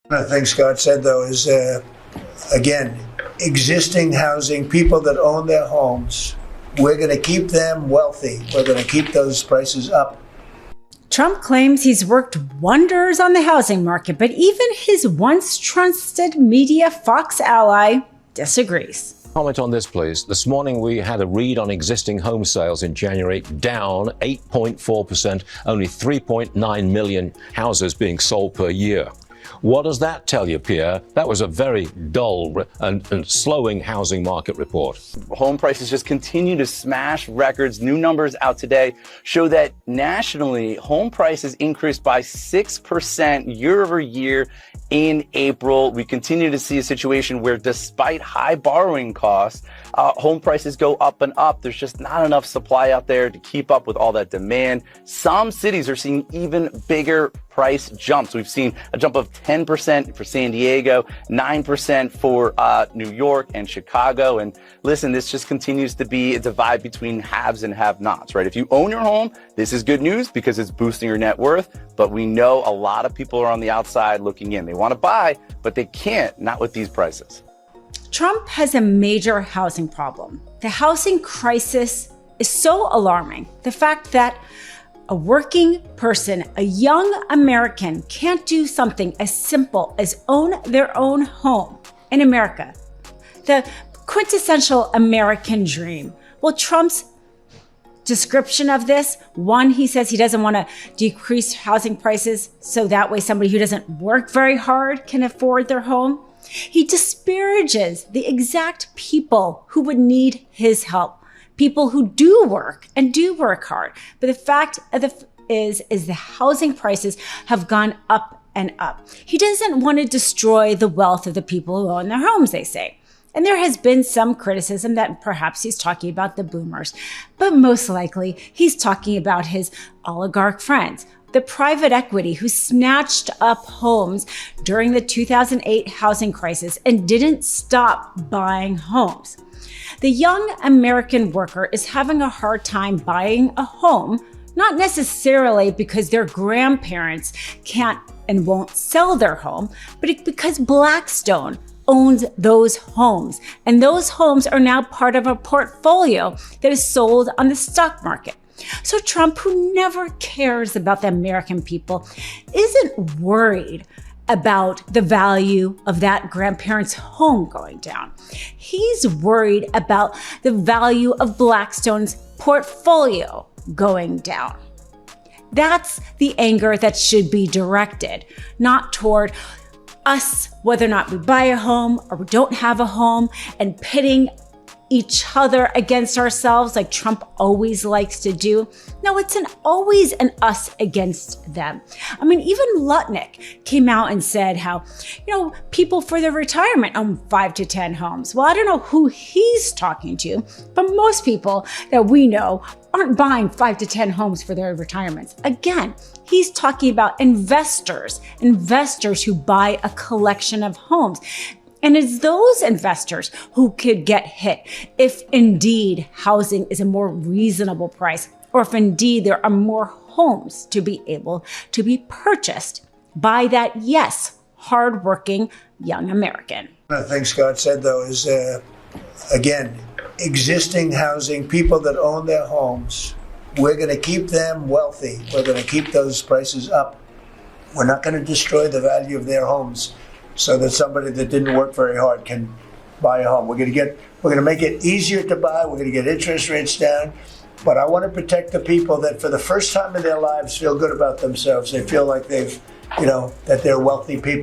One of the things Scott said, though, is, again, existing housing, people that own their homes, we're going to keep them wealthy. We're going to keep those prices up. Trump claims he's worked wonders on the housing market, but even his once trusted media Fox ally disagrees. Comment on this, please. This morning we had a read on existing home sales in January, down 8.4%, only 3.9 million houses being sold per year. What does that tell you, Pierre? That was a very dull and slowing housing market report. Home prices just continue to smash records. New numbers out today show that nationally, home prices increased by 6% year over year in April. We continue to see a situation where despite high borrowing costs, home prices go up and up. There's just not enough supply out there to keep up with all that demand. Some cities are seeing even bigger price jumps. We've seen a jump of 10% for San Diego, 9% for New York and Chicago. And listen, this just continues to be a divide between haves and have-nots, right? If you own your home, this is good news because it's boosting your net worth. But we know a lot of people are on the outside looking in. They want to buy, but they can't, not with these prices. Trump has a major housing problem. The housing crisis is so alarming. The fact that a working person, a young American, can't do something as simple as own their own home in America. The quintessential American dream. Well, Trump's description of this, one, he says he doesn't want to decrease housing prices so that way somebody who doesn't work very hard can afford their home. He disparages the exact people who would need his help. People who do work and do work hard. But the fact is the housing prices have gone up and up. He doesn't want to destroy the wealth of the people who own their homes, they say. And there has been some criticism that perhaps he's talking about the boomers, but most likely he's talking about his oligarch friends, the private equity who snatched up homes during the 2008 housing crisis and didn't stop buying homes. The young American worker is having a hard time buying a home, not necessarily because their grandparents can't and won't sell their home, but because Blackstone owns those homes. And those homes are now part of a portfolio that is sold on the stock market. So Trump, who never cares about the American people, isn't worried about the value of that grandparent's home going down. He's worried about the value of Blackstone's portfolio going down. That's the anger that should be directed, not toward us, whether or not we buy a home or we don't have a home, and pitting each other against ourselves like Trump always likes to do. No, it's always an us against them. I mean, even Lutnick came out and said how, people for their retirement own 5 to 10 homes. Well, I don't know who he's talking to, but most people that we know aren't buying 5 to 10 homes for their retirements. Again, he's talking about investors who buy a collection of homes. And it's those investors who could get hit if indeed housing is a more reasonable price, or if indeed there are more homes to be able to be purchased by that, yes, hardworking young American. One of the things Scott said, though, is, again, existing housing, people that own their homes, we're going to keep them wealthy. We're going to keep those prices up. We're not going to destroy the value of their homes so that somebody that didn't work very hard can buy a home. We're going to make it easier to buy. We're going to get interest rates down. But I want to protect the people that for the first time in their lives feel good about themselves. They feel like that they're wealthy people.